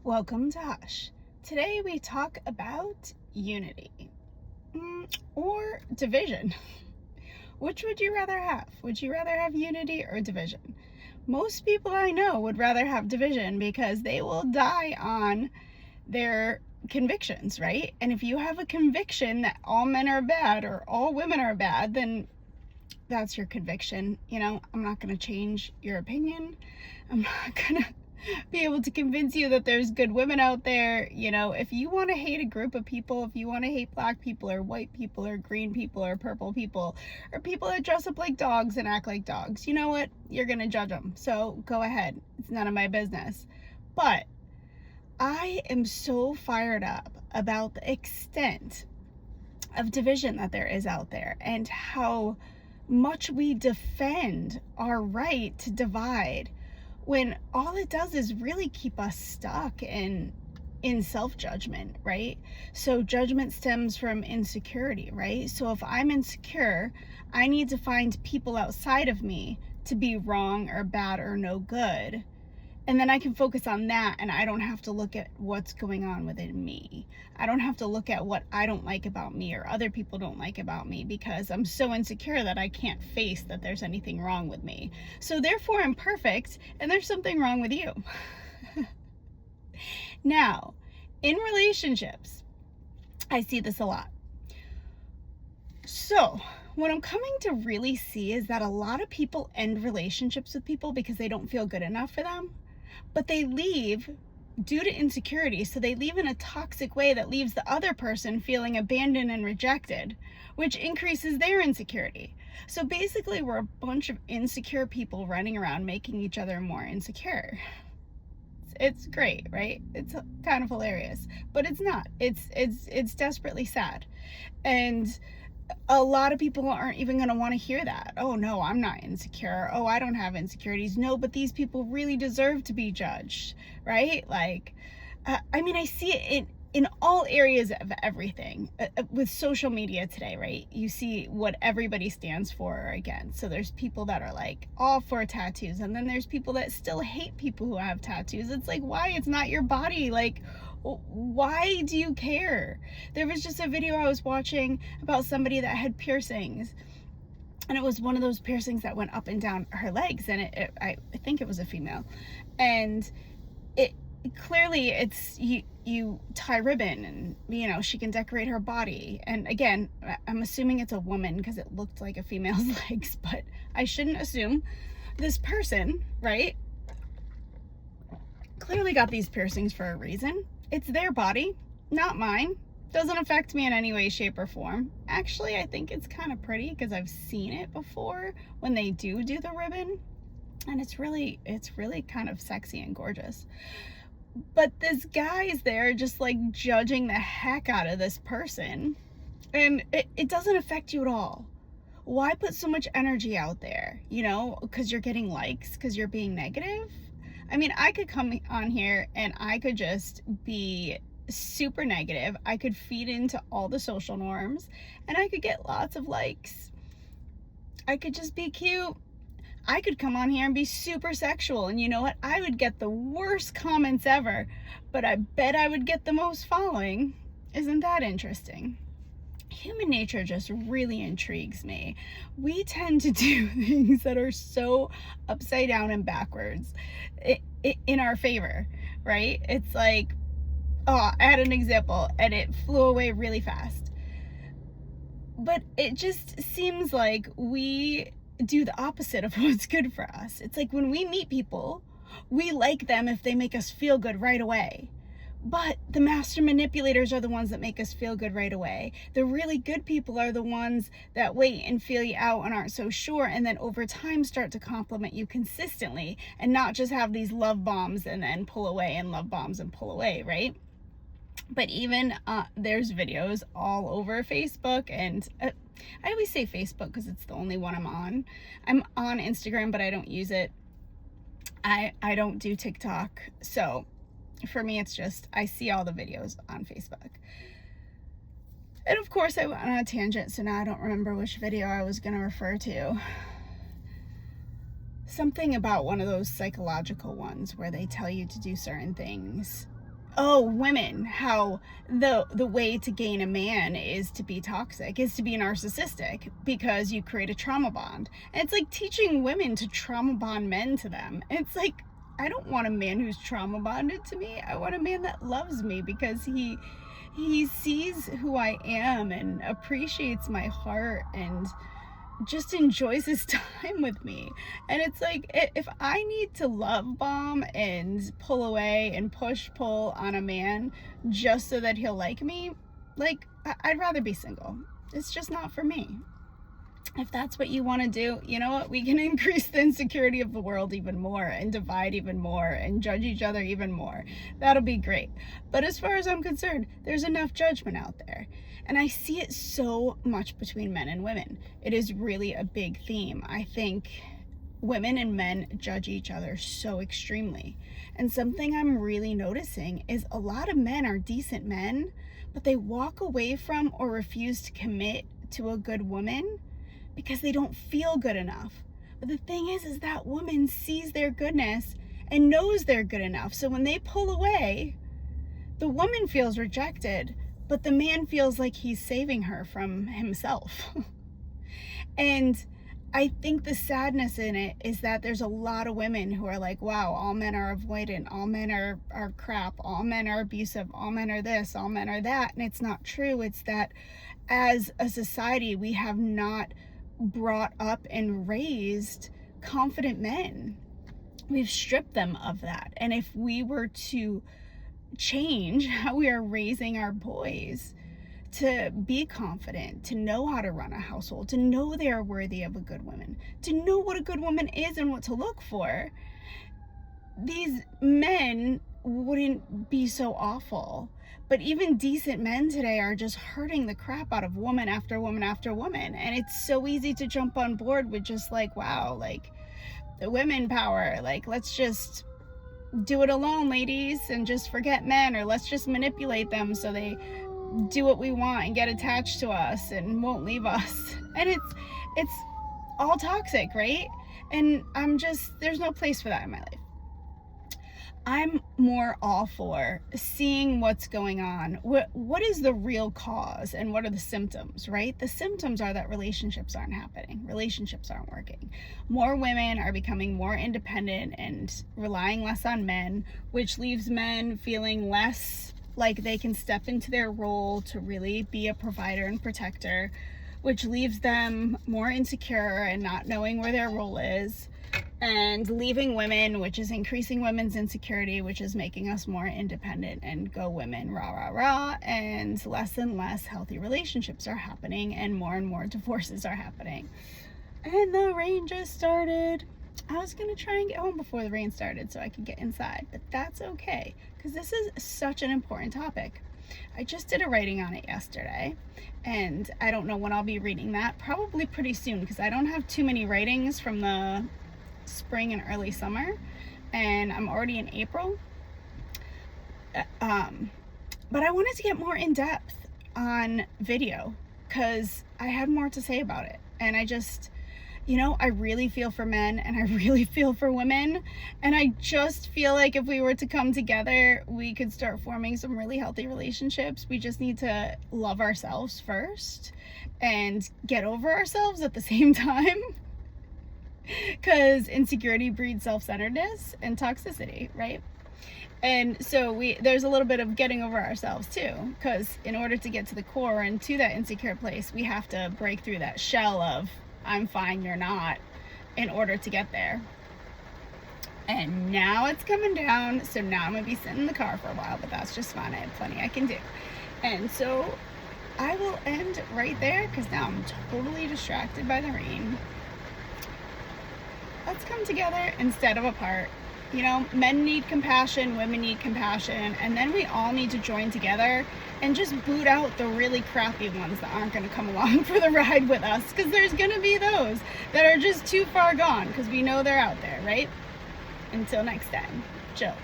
Welcome to Hush. Today we talk about unity or division. Which would you rather have? Would you rather have unity or division? Most people I know would rather have division because they will die on their convictions, right? And if you have a conviction that all men are bad or all women are bad, then that's your conviction. I'm not going to change your opinion. I'm not going to be able to convince you that there's good women out there. If you want to hate a group of people, if you want to hate black people or white people or green people or purple people or people that dress up like dogs and act like dogs, you know what? You're going to judge them. So go ahead. It's none of my business. But I am so fired up about the extent of division that there is out there and how much we defend our right to divide when all it does is really keep us stuck in self-judgment, right? So judgment stems from insecurity, right? So if I'm insecure, I need to find people outside of me to be wrong or bad or no good. And then I can focus on that, and I don't have to look at what's going on within me. I don't have to look at what I don't like about me or other people don't like about me because I'm so insecure that I can't face that there's anything wrong with me. So therefore I'm perfect, and there's something wrong with you. Now, in relationships, I see this a lot. So what I'm coming to really see is that a lot of people end relationships with people because they don't feel good enough for them. But they leave due to insecurity, so they leave in a toxic way that leaves the other person feeling abandoned and rejected, which increases their insecurity. So basically, we're a bunch of insecure people running around making each other more insecure. It's great, right? It's kind of hilarious, but it's not. It's desperately sad. And a lot of people aren't even going to want to hear that. Oh no, I'm not insecure. Oh, I don't have insecurities. No, but these people really deserve to be judged, right? Like, I see it in all areas of everything. With social media today, right? You see what everybody stands for or against. So there's people that are like all for tattoos, and then there's people that still hate people who have tattoos. It's like, why? It's not your body. Like, why do you care? There was just a video I was watching about somebody that had piercings, and it was one of those piercings that went up and down her legs, and I think it was a female, and it clearly it's you tie ribbon and she can decorate her body. And again, I'm assuming it's a woman because it looked like a female's legs, but I shouldn't assume. This person, right, clearly got these piercings for a reason. It's their body, not mine. Doesn't affect me in any way, shape, or form. Actually, I think it's kind of pretty because I've seen it before when they do the ribbon, and it's really kind of sexy and gorgeous. But this guy is there just like judging the heck out of this person, and it doesn't affect you at all. Why put so much energy out there? Because you're getting likes, because you're being negative? I mean, I could come on here and I could just be super negative. I could feed into all the social norms and I could get lots of likes. I could just be cute. I could come on here and be super sexual, and you know what? I would get the worst comments ever, but I bet I would get the most following. Isn't that interesting? Human nature just really intrigues me. We tend to do things that are so upside down and backwards in our favor, right? It's like, I had an example and it flew away really fast. But it just seems like we do the opposite of what's good for us. It's like when we meet people, we like them if they make us feel good right away. But the master manipulators are the ones that make us feel good right away. The really good people are the ones that wait and feel you out and aren't so sure, and then over time start to compliment you consistently and not just have these love bombs and then pull away and love bombs and pull away, right? But even there's videos all over Facebook, and I always say Facebook because it's the only one I'm on. I'm on Instagram, but I don't use it. I don't do TikTok. So for me, it's just, I see all the videos on Facebook. And of course, I went on a tangent, so now I don't remember which video I was going to refer to. Something about one of those psychological ones where they tell you to do certain things oh, women, how the way to gain a man is to be toxic, is to be narcissistic, because you create a trauma bond. And it's like teaching women to trauma bond men to them. It's like, I don't want a man who's trauma bonded to me. I want a man that loves me because he sees who I am and appreciates my heart and just enjoys his time with me. And it's like, if I need to love bomb and pull away and pull on a man just so that he'll like me, like, I'd rather be single. It's just not for me. If that's what you want to do, you know what? We can increase the insecurity of the world even more and divide even more and judge each other even more. That'll be great. But as far as I'm concerned, there's enough judgment out there. And I see it so much between men and women. It is really a big theme. I think women and men judge each other so extremely. And something I'm really noticing is a lot of men are decent men, but they walk away from or refuse to commit to a good woman because they don't feel good enough. But the thing is that woman sees their goodness and knows they're good enough. So when they pull away, the woman feels rejected, but the man feels like he's saving her from himself. And I think the sadness in it is that there's a lot of women who are like, wow, all men are avoidant, all men are crap, all men are abusive, all men are this, all men are that. And it's not true. It's that as a society, we have not brought up and raised confident men. We've stripped them of that. And if we were to change how we are raising our boys to be confident, to know how to run a household, to know they are worthy of a good woman, to know what a good woman is and what to look for, these men wouldn't be so awful. But even decent men today are just hurting the crap out of woman after woman after woman. And it's so easy to jump on board with just like, wow, like the women power, like let's just do it alone, ladies, and just forget men, or let's just manipulate them so they do what we want and get attached to us and won't leave us. And it's all toxic, right? And there's no place for that in my life. I'm more all for seeing what's going on. What is the real cause and what are the symptoms, right? The symptoms are that relationships aren't happening. Relationships aren't working. More women are becoming more independent and relying less on men, which leaves men feeling less like they can step into their role to really be a provider and protector, which leaves them more insecure and not knowing where their role is, and leaving women, which is increasing women's insecurity, which is making us more independent and go women, rah, rah, rah, and less healthy relationships are happening and more divorces are happening. And the rain just started. I was gonna try and get home before the rain started so I could get inside, but that's okay, because this is such an important topic. I just did a writing on it yesterday, and I don't know when I'll be reading that. Probably pretty soon, because I don't have too many writings from the spring and early summer, and I'm already in April. But I wanted to get more in depth on video because I had more to say about it. And I just, I really feel for men and I really feel for women. And I just feel like if we were to come together, we could start forming some really healthy relationships. We just need to love ourselves first and get over ourselves at the same time. Because insecurity breeds self-centeredness and toxicity, right? And so there's a little bit of getting over ourselves too, because in order to get to the core and to that insecure place, we have to break through that shell of I'm fine, you're not, in order to get there. And now it's coming down, so now I'm gonna be sitting in the car for a while, but that's just fine. I have plenty I can do. And so I will end right there because now I'm totally distracted by the rain. Let's come together instead of apart. Men need compassion, women need compassion, and then we all need to join together and just boot out the really crappy ones that aren't going to come along for the ride with us, because there's going to be those that are just too far gone, because we know they're out there, right? Until next time, Jill.